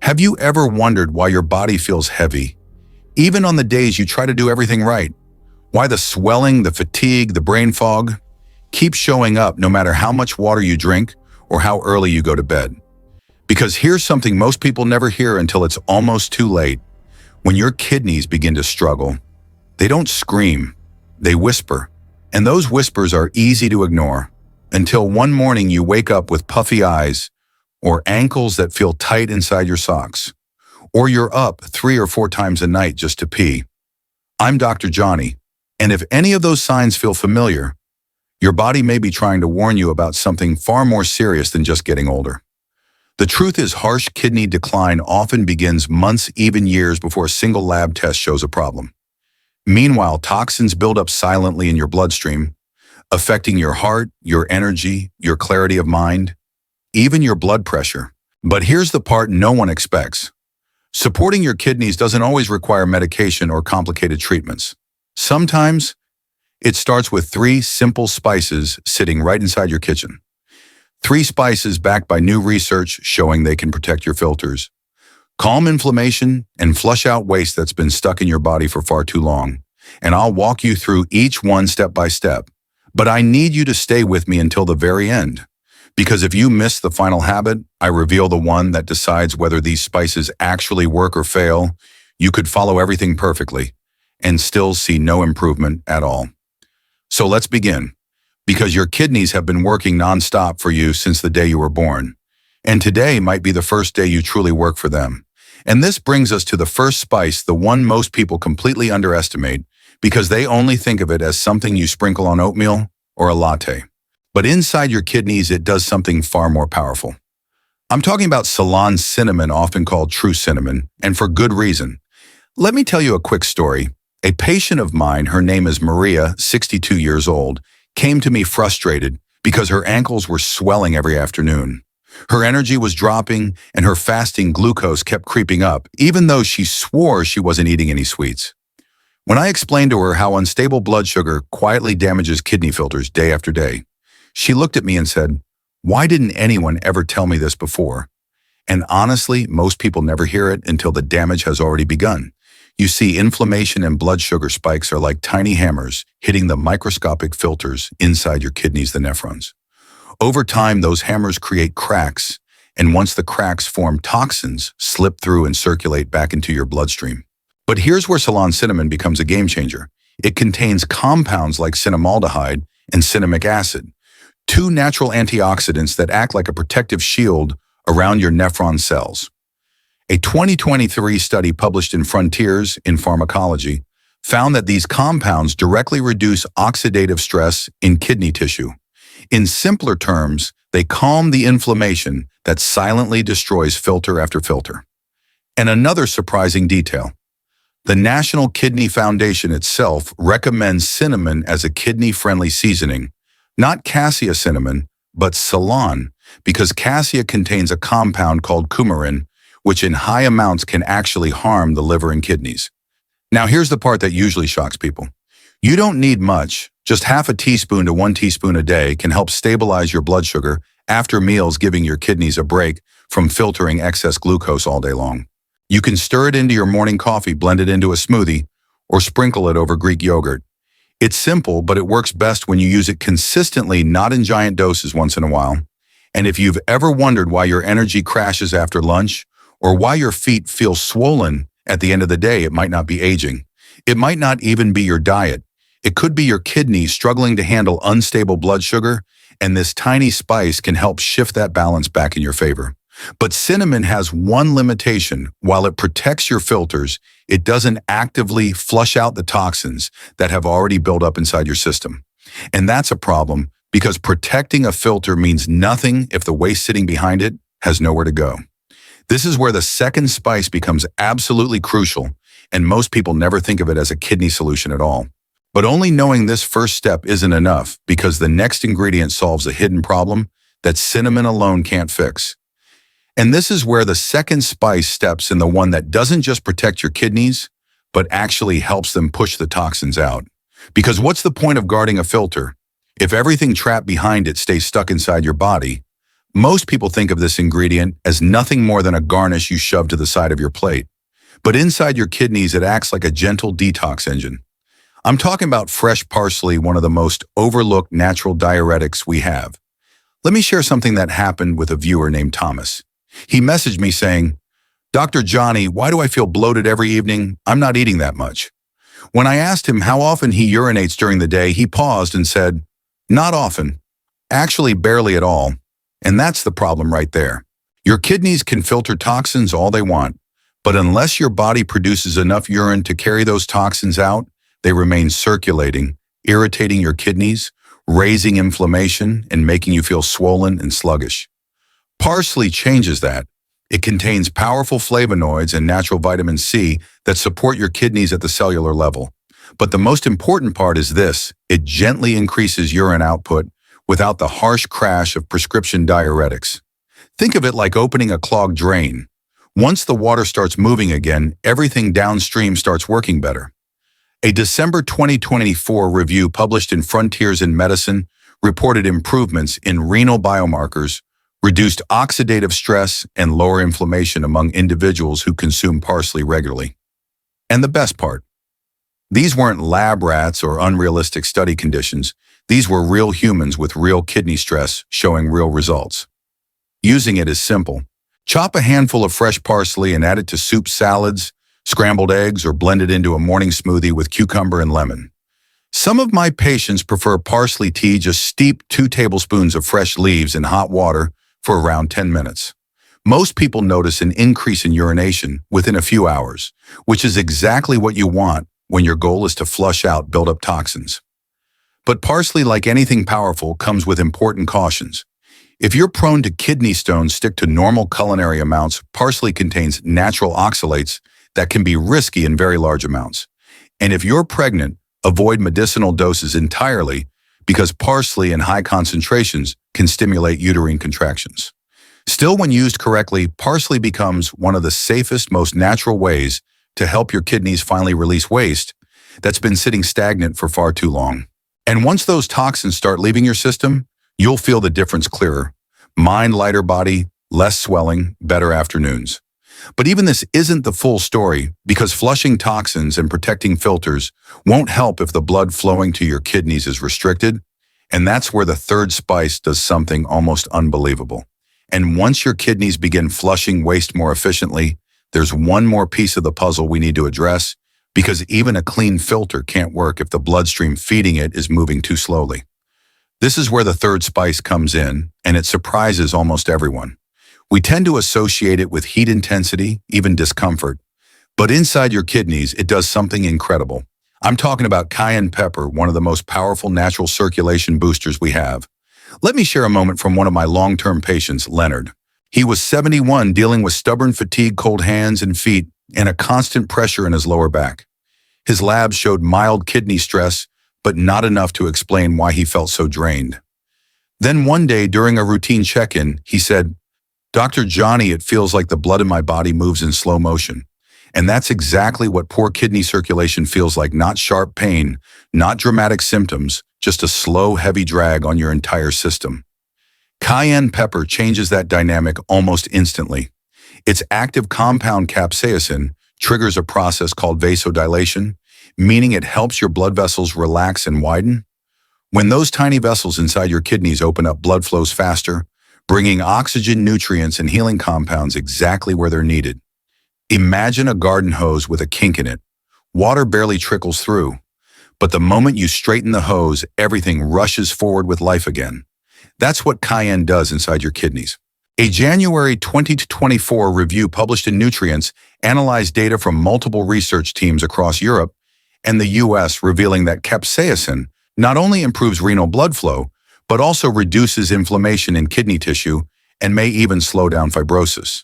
Have you ever wondered why your body feels heavy, even on the days you try to do everything right? Why the swelling, the fatigue, the brain fog keep showing up no matter how much water you drink or how early you go to bed? Because here's something most people never hear until it's almost too late. When your kidneys begin to struggle, they don't scream, they whisper. And those whispers are easy to ignore until one morning you wake up with puffy eyes or ankles that feel tight inside your socks, or you're up 3 or 4 times a night just to pee. I'm Dr. Johnny, and if any of those signs feel familiar, your body may be trying to warn you about something far more serious than just getting older. The truth is, harsh kidney decline often begins months, even years before a single lab test shows a problem. Meanwhile, toxins build up silently in your bloodstream, affecting your heart, your energy, your clarity of mind, even your blood pressure. But here's the part no one expects. Supporting your kidneys doesn't always require medication or complicated treatments. Sometimes, it starts with 3 simple spices sitting right inside your kitchen. 3 spices backed by new research showing they can protect your filters, calm inflammation, and flush out waste that's been stuck in your body for far too long. And I'll walk you through each one step by step. But I need you to stay with me until the very end. Because if you miss the final habit, I reveal the one that decides whether these spices actually work or fail. You could follow everything perfectly and still see no improvement at all. So let's begin. Because your kidneys have been working nonstop for you since the day you were born. And today might be the first day you truly work for them. And this brings us to the first spice, the one most people completely underestimate, because they only think of it as something you sprinkle on oatmeal or a latte. But inside your kidneys, it does something far more powerful. I'm talking about Ceylon cinnamon, often called true cinnamon, and for good reason. Let me tell you a quick story. A patient of mine, her name is Maria, 62 years old, came to me frustrated because her ankles were swelling every afternoon. Her energy was dropping and her fasting glucose kept creeping up, even though she swore she wasn't eating any sweets. When I explained to her how unstable blood sugar quietly damages kidney filters day after day, she looked at me and said, "Why didn't anyone ever tell me this before?" And honestly, most people never hear it until the damage has already begun. You see, inflammation and blood sugar spikes are like tiny hammers hitting the microscopic filters inside your kidneys, the nephrons. Over time, those hammers create cracks, and once the cracks form, toxins slip through and circulate back into your bloodstream. But here's where Ceylon cinnamon becomes a game changer. It contains compounds like cinnamaldehyde and cinnamic acid, 2 natural antioxidants that act like a protective shield around your nephron cells. A 2023 study published in Frontiers in Pharmacology found that these compounds directly reduce oxidative stress in kidney tissue. In simpler terms, they calm the inflammation that silently destroys filter after filter. And another surprising detail, the National Kidney Foundation itself recommends cinnamon as a kidney-friendly seasoning, not cassia cinnamon, but Ceylon, because cassia contains a compound called coumarin, which in high amounts can actually harm the liver and kidneys. Now here's the part that usually shocks people. You don't need much, just half a teaspoon to 1 teaspoon a day can help stabilize your blood sugar after meals, giving your kidneys a break from filtering excess glucose all day long. You can stir it into your morning coffee, blend it into a smoothie, or sprinkle it over Greek yogurt. It's simple, but it works best when you use it consistently, not in giant doses once in a while. And if you've ever wondered why your energy crashes after lunch, or why your feet feel swollen at the end of the day, it might not be aging. It might not even be your diet. It could be your kidneys struggling to handle unstable blood sugar, and this tiny spice can help shift that balance back in your favor. But cinnamon has one limitation. While it protects your filters, it doesn't actively flush out the toxins that have already built up inside your system. And that's a problem, because protecting a filter means nothing if the waste sitting behind it has nowhere to go. This is where the second spice becomes absolutely crucial, and most people never think of it as a kidney solution at all. But only knowing this first step isn't enough, because the next ingredient solves a hidden problem that cinnamon alone can't fix. And this is where the second spice steps in, the one that doesn't just protect your kidneys, but actually helps them push the toxins out. Because what's the point of guarding a filter if everything trapped behind it stays stuck inside your body? Most people think of this ingredient as nothing more than a garnish you shove to the side of your plate. But inside your kidneys, it acts like a gentle detox engine. I'm talking about fresh parsley, one of the most overlooked natural diuretics we have. Let me share something that happened with a viewer named Thomas. He messaged me saying, "Dr. Johnny, why do I feel bloated every evening? I'm not eating that much." When I asked him how often he urinates during the day, he paused and said, "Not often. Actually, barely at all." And that's the problem right there. Your kidneys can filter toxins all they want, but unless your body produces enough urine to carry those toxins out, they remain circulating, irritating your kidneys, raising inflammation, and making you feel swollen and sluggish. Parsley changes that. It contains powerful flavonoids and natural vitamin C that support your kidneys at the cellular level. But the most important part is this: it gently increases urine output without the harsh crash of prescription diuretics. Think of it like opening a clogged drain. Once the water starts moving again, everything downstream starts working better. A December 2024 review published in Frontiers in Medicine reported improvements in renal biomarkers, reduced oxidative stress, and lower inflammation among individuals who consume parsley regularly. And the best part, these weren't lab rats or unrealistic study conditions. These were real humans with real kidney stress showing real results. Using it is simple. Chop a handful of fresh parsley and add it to soup, salads, scrambled eggs, or blend it into a morning smoothie with cucumber and lemon. Some of my patients prefer parsley tea. Just steep 2 tablespoons of fresh leaves in hot water for around 10 minutes. Most people notice an increase in urination within a few hours, which is exactly what you want when your goal is to flush out built-up toxins. But parsley, like anything powerful, comes with important cautions. If you're prone to kidney stones, stick to normal culinary amounts. Parsley contains natural oxalates that can be risky in very large amounts. And if you're pregnant, avoid medicinal doses entirely because parsley in high concentrations can stimulate uterine contractions. Still, when used correctly, parsley becomes one of the safest, most natural ways to help your kidneys finally release waste that's been sitting stagnant for far too long. And once those toxins start leaving your system, you'll feel the difference clearer. Mind lighter, body less swelling, better afternoons. But even this isn't the full story, because flushing toxins and protecting filters won't help if the blood flowing to your kidneys is restricted. And that's where the third spice does something almost unbelievable. And once your kidneys begin flushing waste more efficiently, there's one more piece of the puzzle we need to address, because even a clean filter can't work if the bloodstream feeding it is moving too slowly. This is where the third spice comes in, and it surprises almost everyone. We tend to associate it with heat intensity, even discomfort. But inside your kidneys, it does something incredible. I'm talking about cayenne pepper, one of the most powerful natural circulation boosters we have. Let me share a moment from one of my long-term patients, Leonard. He was 71, dealing with stubborn fatigue, cold hands and feet, and a constant pressure in his lower back. His labs showed mild kidney stress, but not enough to explain why he felt so drained. Then one day, during a routine check-in, he said, "Dr. Johnny, it feels like the blood in my body moves in slow motion." And that's exactly what poor kidney circulation feels like. Not sharp pain, not dramatic symptoms, just a slow, heavy drag on your entire system. Cayenne pepper changes that dynamic almost instantly. Its active compound capsaicin triggers a process called vasodilation, meaning it helps your blood vessels relax and widen. When those tiny vessels inside your kidneys open up, blood flows faster, bringing oxygen, nutrients, and healing compounds exactly where they're needed. Imagine a garden hose with a kink in it. Water barely trickles through, but the moment you straighten the hose, everything rushes forward with life again. That's what cayenne does inside your kidneys. A January 2024 review published in Nutrients analyzed data from multiple research teams across Europe and the US, revealing that capsaicin not only improves renal blood flow, but also reduces inflammation in kidney tissue and may even slow down fibrosis.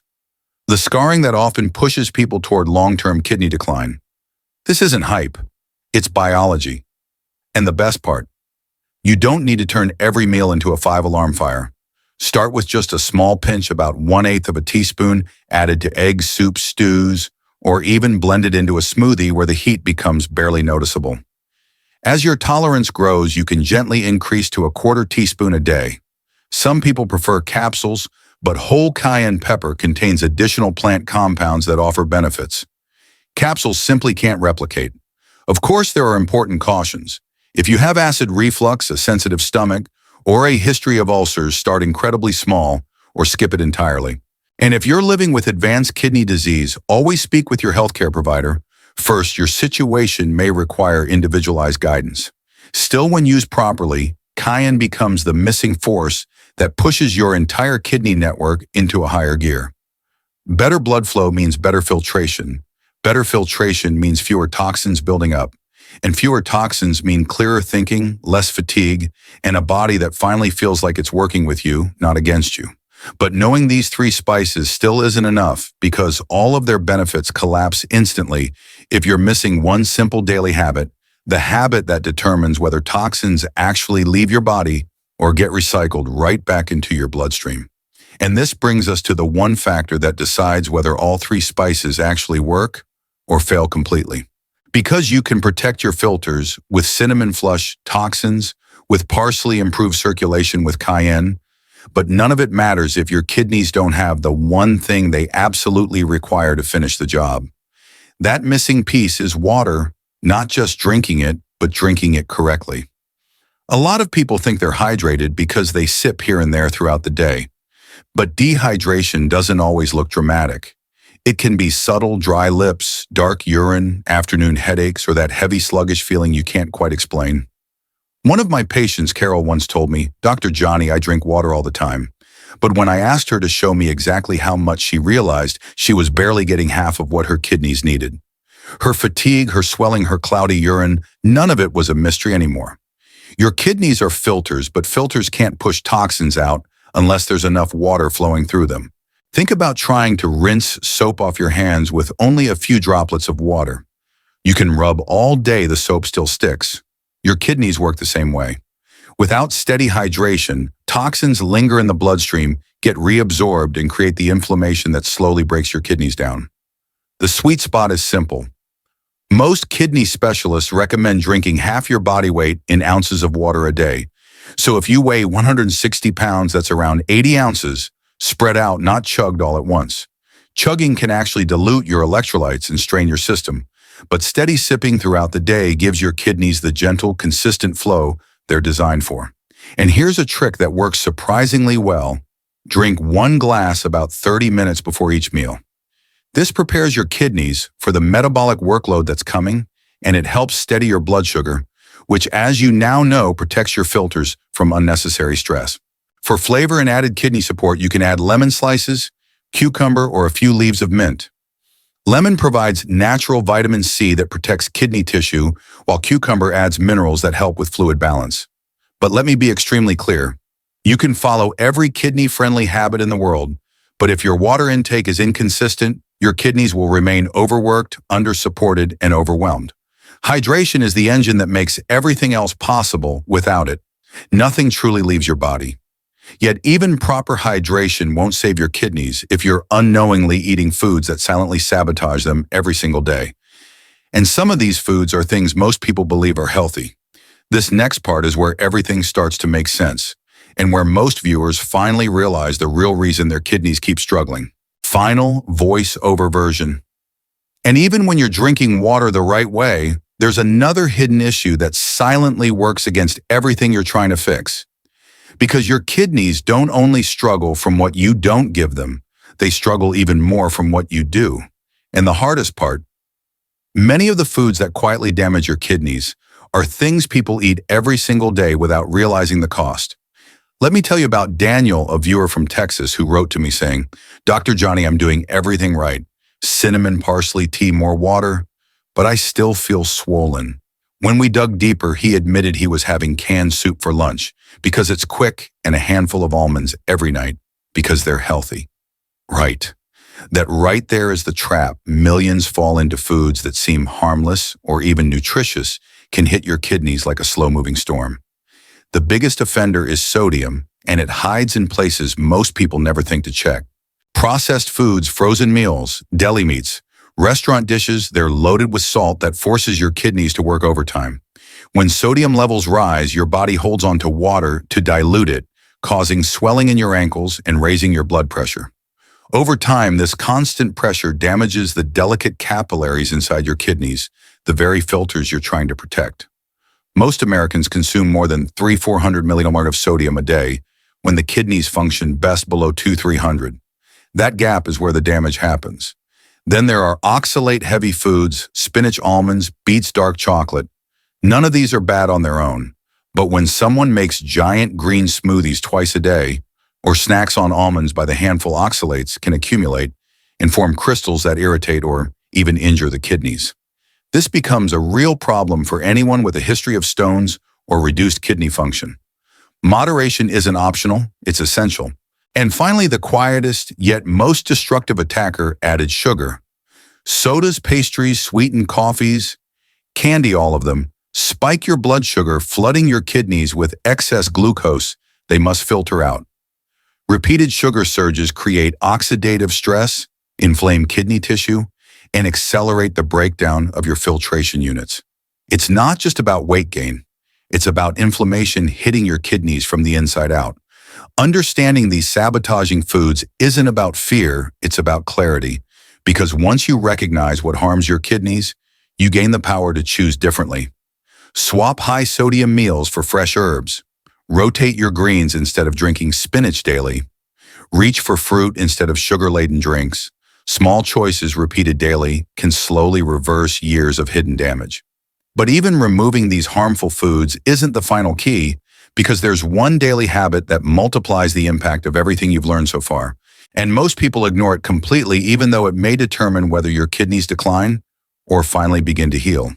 The scarring that often pushes people toward long-term kidney decline. This isn't hype, it's biology. And the best part, you don't need to turn every meal into a 5-alarm fire. Start with just a small pinch, about 1/8 of a teaspoon, added to eggs, soups, stews, or even blended into a smoothie where the heat becomes barely noticeable. As your tolerance grows, you can gently increase to 1/4 teaspoon a day. Some people prefer capsules, but whole cayenne pepper contains additional plant compounds that offer benefits. Capsules simply can't replicate. Of course, there are important cautions. If you have acid reflux, a sensitive stomach, or a history of ulcers, start incredibly small or skip it entirely. And if you're living with advanced kidney disease, always speak with your healthcare provider. First, your situation may require individualized guidance. Still, when used properly, cayenne becomes the missing force that pushes your entire kidney network into a higher gear. Better blood flow means better filtration. Better filtration means fewer toxins building up. And fewer toxins mean clearer thinking, less fatigue, and a body that finally feels like it's working with you, not against you. But knowing these three spices still isn't enough because all of their benefits collapse instantly if you're missing one simple daily habit, the habit that determines whether toxins actually leave your body or get recycled right back into your bloodstream. And this brings us to the one factor that decides whether all three spices actually work or fail completely. Because you can protect your filters with cinnamon flush toxins, with parsley improved circulation with cayenne, but none of it matters if your kidneys don't have the one thing they absolutely require to finish the job. That missing piece is water, not just drinking it, but drinking it correctly. A lot of people think they're hydrated because they sip here and there throughout the day. But dehydration doesn't always look dramatic. It can be subtle dry lips, dark urine, afternoon headaches, or that heavy sluggish feeling you can't quite explain. One of my patients, Carol, once told me, "Dr. Johnny, I drink water all the time." But when I asked her to show me exactly how much, she realized she was barely getting half of what her kidneys needed. Her fatigue, her swelling, her cloudy urine, none of it was a mystery anymore. Your kidneys are filters, but filters can't push toxins out unless there's enough water flowing through them. Think about trying to rinse soap off your hands with only a few droplets of water. You can rub all day, the soap still sticks. Your kidneys work the same way. Without steady hydration, toxins linger in the bloodstream, get reabsorbed, and create the inflammation that slowly breaks your kidneys down. The sweet spot is simple. Most kidney specialists recommend drinking half your body weight in ounces of water a day. So if you weigh 160 pounds, that's around 80 ounces, spread out, not chugged all at once. Chugging can actually dilute your electrolytes and strain your system, but steady sipping throughout the day gives your kidneys the gentle, consistent flow they're designed for. And here's a trick that works surprisingly well. Drink one glass about 30 minutes before each meal. This prepares your kidneys for the metabolic workload that's coming, and it helps steady your blood sugar, which, as you now know, protects your filters from unnecessary stress. For flavor and added kidney support, you can add lemon slices, cucumber, or a few leaves of mint. Lemon provides natural vitamin C that protects kidney tissue, while cucumber adds minerals that help with fluid balance. But let me be extremely clear. You can follow every kidney-friendly habit in the world, but if your water intake is inconsistent, your kidneys will remain overworked, undersupported, and overwhelmed. Hydration is the engine that makes everything else possible. Without it, nothing truly leaves your body. Yet even proper hydration won't save your kidneys if you're unknowingly eating foods that silently sabotage them every single day. And some of these foods are things most people believe are healthy. This next part is where everything starts to make sense, and where most viewers finally realize the real reason their kidneys keep struggling. Final voice-over version. And even when you're drinking water the right way, there's another hidden issue that silently works against everything you're trying to fix. Because your kidneys don't only struggle from what you don't give them, they struggle even more from what you do. And the hardest part, many of the foods that quietly damage your kidneys are things people eat every single day without realizing the cost. Let me tell you about Daniel, a viewer from Texas, who wrote to me saying, "Dr. Johnny, I'm doing everything right. Cinnamon, parsley, tea, more water, but I still feel swollen." When we dug deeper, he admitted he was having canned soup for lunch because it's quick, and a handful of almonds every night because they're healthy. Right. That right there is the trap. Millions fall into foods that seem harmless or even nutritious can hit your kidneys like a slow-moving storm. The biggest offender is sodium, and it hides in places most people never think to check. Processed foods, frozen meals, deli meats, restaurant dishes, they're loaded with salt that forces your kidneys to work overtime. When sodium levels rise, your body holds on to water to dilute it, causing swelling in your ankles and raising your blood pressure. Over time, this constant pressure damages the delicate capillaries inside your kidneys, the very filters you're trying to protect. Most Americans consume more than 300-400 millimolar of sodium a day, when the kidneys function best below 200-300. That gap is where the damage happens. Then there are oxalate-heavy foods, spinach, almonds, beets, dark chocolate. None of these are bad on their own, but when someone makes giant green smoothies twice a day, or snacks on almonds by the handful, oxalates can accumulate and form crystals that irritate or even injure the kidneys. This becomes a real problem for anyone with a history of stones or reduced kidney function. Moderation isn't optional, it's essential. And finally, the quietest yet most destructive attacker: added sugar. Sodas, pastries, sweetened coffees, candy, all of them spike your blood sugar, flooding your kidneys with excess glucose they must filter out. Repeated sugar surges create oxidative stress, inflame kidney tissue, and accelerate the breakdown of your filtration units. It's not just about weight gain. It's about inflammation hitting your kidneys from the inside out. Understanding these sabotaging foods isn't about fear, it's about clarity. Because once you recognize what harms your kidneys, you gain the power to choose differently. Swap high-sodium meals for fresh herbs. Rotate your greens instead of drinking spinach daily. Reach for fruit instead of sugar-laden drinks. Small choices repeated daily can slowly reverse years of hidden damage. But even removing these harmful foods isn't the final key, because there's one daily habit that multiplies the impact of everything you've learned so far. And most people ignore it completely, even though it may determine whether your kidneys decline or finally begin to heal.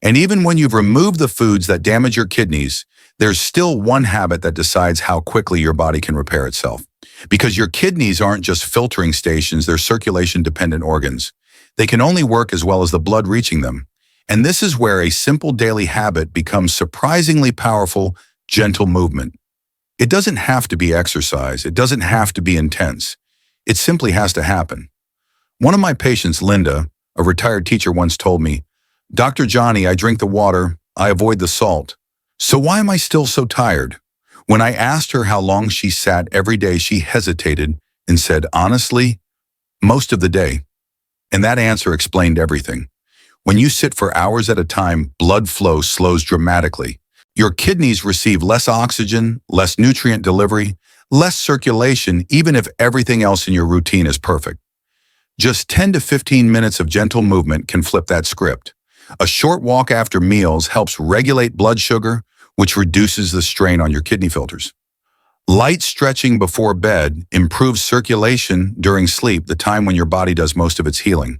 And even when you've removed the foods that damage your kidneys, there's still one habit that decides how quickly your body can repair itself. Because your kidneys aren't just filtering stations, they're circulation-dependent organs. They can only work as well as the blood reaching them. And this is where a simple daily habit becomes surprisingly powerful: gentle movement. It doesn't have to be exercise. It doesn't have to be intense. It simply has to happen. One of my patients, Linda, a retired teacher, once told me, "Dr. Johnny, I drink the water, I avoid the salt. So why am I still so tired?" When I asked her how long she sat every day, she hesitated and said, "Honestly, most of the day." And that answer explained everything. When you sit for hours at a time, blood flow slows dramatically. Your kidneys receive less oxygen, less nutrient delivery, less circulation, even if everything else in your routine is perfect. Just 10 to 15 minutes of gentle movement can flip that script. A short walk after meals helps regulate blood sugar, which reduces the strain on your kidney filters. Light stretching before bed improves circulation during sleep, the time when your body does most of its healing.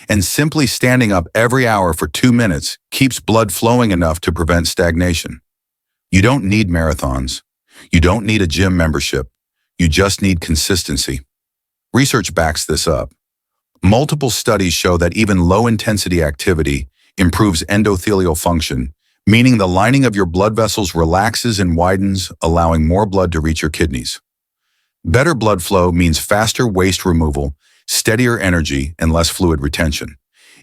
And simply standing up every hour for 2 minutes keeps blood flowing enough to prevent stagnation. You don't need marathons. You don't need a gym membership. You just need consistency. Research backs this up. Multiple studies show that even low-intensity activity improves endothelial function, meaning the lining of your blood vessels relaxes and widens, allowing more blood to reach your kidneys. Better blood flow means faster waste removal, steadier energy, and less fluid retention.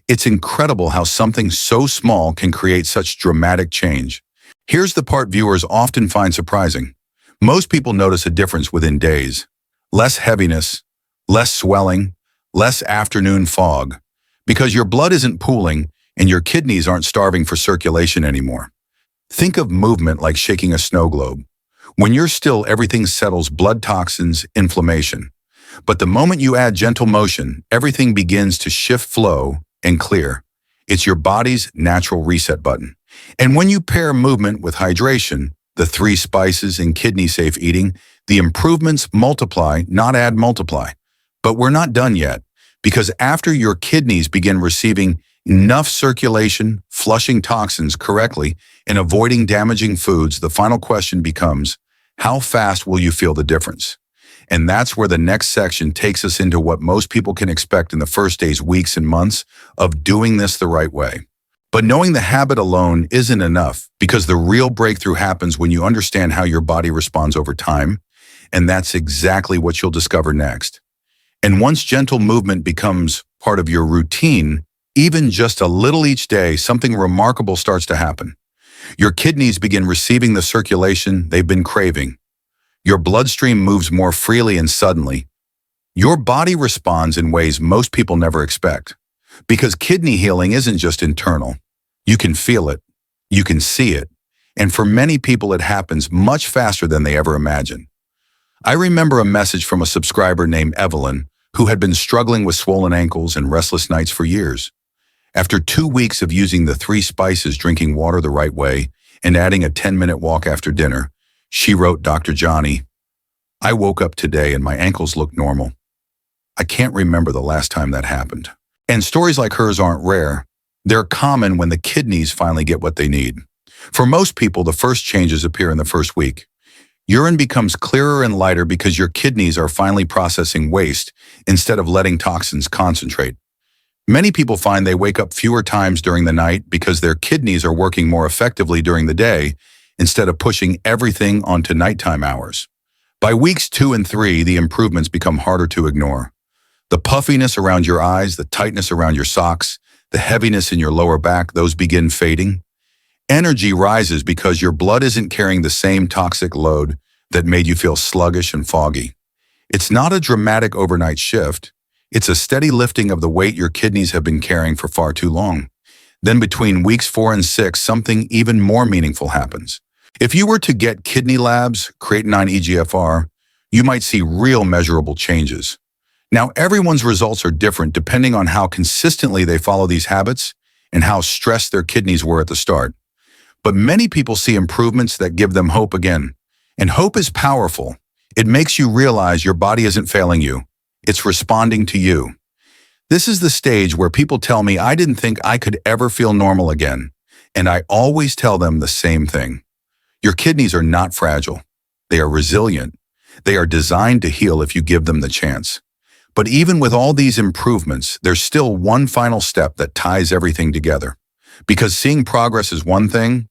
It's incredible how something so small can create such dramatic change. Here's the part viewers often find surprising. Most people notice a difference within days. Less heaviness, less swelling, less afternoon fog, because your blood isn't pooling and your kidneys aren't starving for circulation anymore. Think of movement like shaking a snow globe. When you're still, everything settles: blood, toxins, inflammation. But the moment you add gentle motion, everything begins to shift, flow, and clear. It's your body's natural reset button. And when you pair movement with hydration, the 3 spices in kidney-safe eating, the improvements multiply, not add, multiply. But we're not done yet, because after your kidneys begin receiving enough circulation, flushing toxins correctly, and avoiding damaging foods, the final question becomes, how fast will you feel the difference? And that's where the next section takes us into what most people can expect in the first days, weeks, and months of doing this the right way. But knowing the habit alone isn't enough, because the real breakthrough happens when you understand how your body responds over time, and that's exactly what you'll discover next. And once gentle movement becomes part of your routine, even just a little each day, something remarkable starts to happen. Your kidneys begin receiving the circulation they've been craving. Your bloodstream moves more freely and suddenly. Your body responds in ways most people never expect. Because kidney healing isn't just internal. You can feel it. You can see it. And for many people, it happens much faster than they ever imagined. I remember a message from a subscriber named Evelyn, who had been struggling with swollen ankles and restless nights for years. After 2 weeks of using the 3 spices, drinking water the right way, and adding a 10-minute walk after dinner, she wrote, "Dr. Johnny, I woke up today and my ankles look normal. I can't remember the last time that happened." And stories like hers aren't rare. They're common when the kidneys finally get what they need. For most people, the first changes appear in the first week. Urine becomes clearer and lighter because your kidneys are finally processing waste instead of letting toxins concentrate. Many people find they wake up fewer times during the night because their kidneys are working more effectively during the day instead of pushing everything onto nighttime hours. By weeks 2 and 3, the improvements become harder to ignore. The puffiness around your eyes, the tightness around your socks, the heaviness in your lower back, those begin fading. Energy rises because your blood isn't carrying the same toxic load that made you feel sluggish and foggy. It's not a dramatic overnight shift. It's a steady lifting of the weight your kidneys have been carrying for far too long. Then between weeks 4 and 6, something even more meaningful happens. If you were to get kidney labs, creatinine eGFR, you might see real measurable changes. Now, everyone's results are different depending on how consistently they follow these habits and how stressed their kidneys were at the start. But many people see improvements that give them hope again. And hope is powerful. It makes you realize your body isn't failing you. It's responding to you. This is the stage where people tell me I didn't think I could ever feel normal again. And I always tell them the same thing. Your kidneys are not fragile. They are resilient. They are designed to heal if you give them the chance. But even with all these improvements, there's still one final step that ties everything together. Because seeing progress is one thing,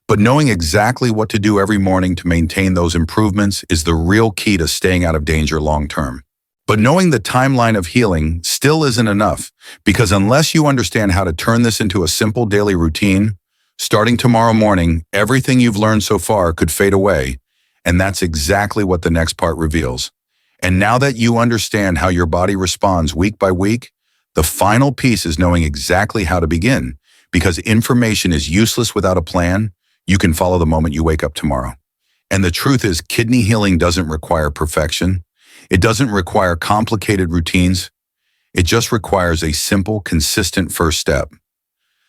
but knowing exactly what to do every morning to maintain those improvements is the real key to staying out of danger long term. But knowing the timeline of healing still isn't enough, because unless you understand how to turn this into a simple daily routine, starting tomorrow morning, everything you've learned so far could fade away, and that's exactly what the next part reveals. And now that you understand how your body responds week by week, the final piece is knowing exactly how to begin, because information is useless without a plan. You can follow the moment you wake up tomorrow. And the truth is, kidney healing doesn't require perfection. It doesn't require complicated routines. It just requires a simple, consistent first step.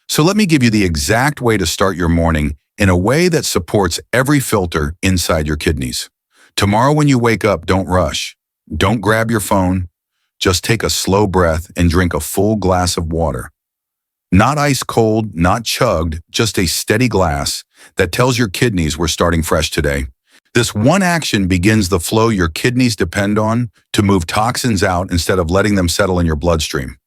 So let me give you the exact way to start your morning in a way that supports every filter inside your kidneys. Tomorrow when you wake up, don't rush. Don't grab your phone. Just take a slow breath and drink a full glass of water. Not ice cold, not chugged, just a steady glass that tells your kidneys we're starting fresh today. This one action begins the flow your kidneys depend on to move toxins out instead of letting them settle in your bloodstream.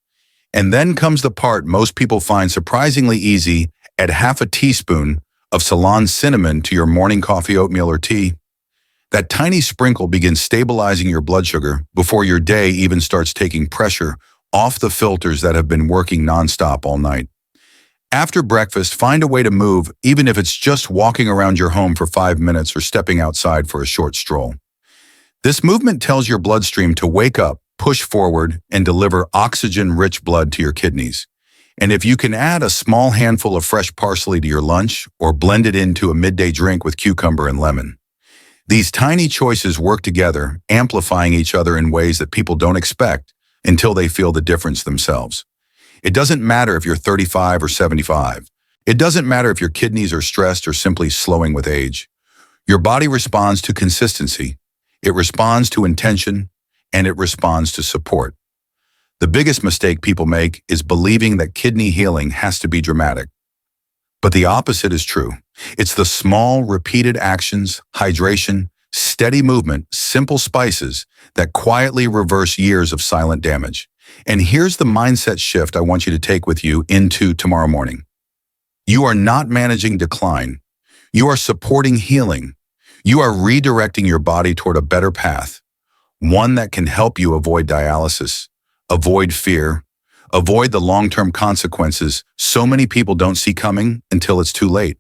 And then comes the part most people find surprisingly easy: add half a teaspoon of Ceylon cinnamon to your morning coffee, oatmeal, or tea. That tiny sprinkle begins stabilizing your blood sugar before your day even starts taking pressure off the filters that have been working nonstop all night. After breakfast, find a way to move, even if it's just walking around your home for 5 minutes or stepping outside for a short stroll. This movement tells your bloodstream to wake up, push forward, and deliver oxygen-rich blood to your kidneys. And if you can add a small handful of fresh parsley to your lunch or blend it into a midday drink with cucumber and lemon, these tiny choices work together, amplifying each other in ways that people don't expect until they feel the difference themselves. It doesn't matter if you're 35 or 75. It doesn't matter if your kidneys are stressed or simply slowing with age. Your body responds to consistency. It responds to intention, and it responds to support. The biggest mistake people make is believing that kidney healing has to be dramatic. But the opposite is true. It's the small, repeated actions, hydration, steady movement, simple spices that quietly reverse years of silent damage. And here's the mindset shift I want you to take with you into tomorrow morning. You are not managing decline. You are supporting healing. You are redirecting your body toward a better path, one that can help you avoid dialysis, avoid fear, avoid the long-term consequences so many people don't see coming until it's too late.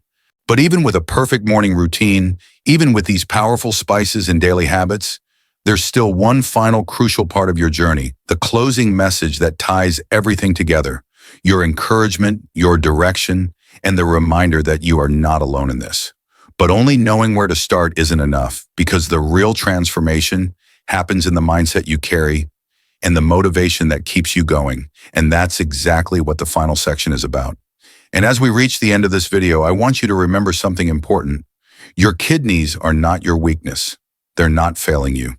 But even with a perfect morning routine, even with these powerful spices and daily habits, there's still one final crucial part of your journey, the closing message that ties everything together, your encouragement, your direction, and the reminder that you are not alone in this. But only knowing where to start isn't enough, because the real transformation happens in the mindset you carry and the motivation that keeps you going. And that's exactly what the final section is about. And as we reach the end of this video, I want you to remember something important. Your kidneys are not your weakness. They're not failing you.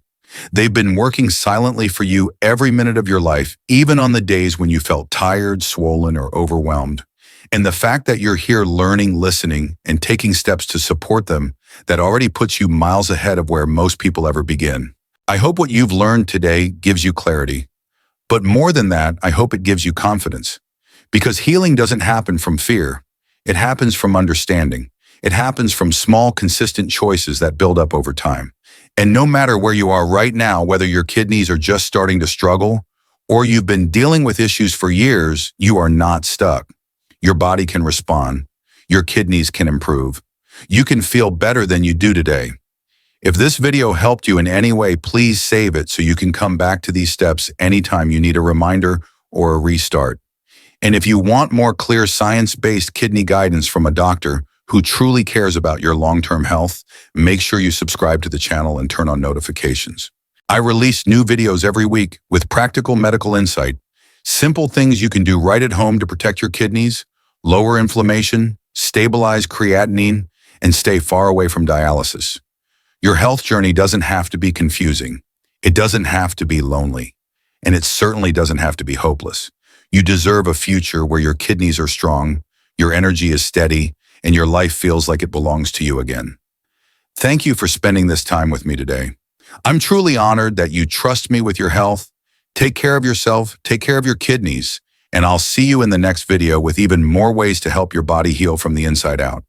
They've been working silently for you every minute of your life, even on the days when you felt tired, swollen, or overwhelmed. And the fact that you're here learning, listening, and taking steps to support them, that already puts you miles ahead of where most people ever begin. I hope what you've learned today gives you clarity. But more than that, I hope it gives you confidence. Because healing doesn't happen from fear. It happens from understanding. It happens from small, consistent choices that build up over time. And no matter where you are right now, whether your kidneys are just starting to struggle or you've been dealing with issues for years, you are not stuck. Your body can respond. Your kidneys can improve. You can feel better than you do today. If this video helped you in any way, please save it so you can come back to these steps anytime you need a reminder or a restart. And if you want more clear science-based kidney guidance from a doctor who truly cares about your long-term health, make sure you subscribe to the channel and turn on notifications. I release new videos every week with practical medical insight, simple things you can do right at home to protect your kidneys, lower inflammation, stabilize creatinine, and stay far away from dialysis. Your health journey doesn't have to be confusing. It doesn't have to be lonely. And it certainly doesn't have to be hopeless. You deserve a future where your kidneys are strong, your energy is steady, and your life feels like it belongs to you again. Thank you for spending this time with me today. I'm truly honored that you trust me with your health. Take care of yourself, take care of your kidneys, and I'll see you in the next video with even more ways to help your body heal from the inside out.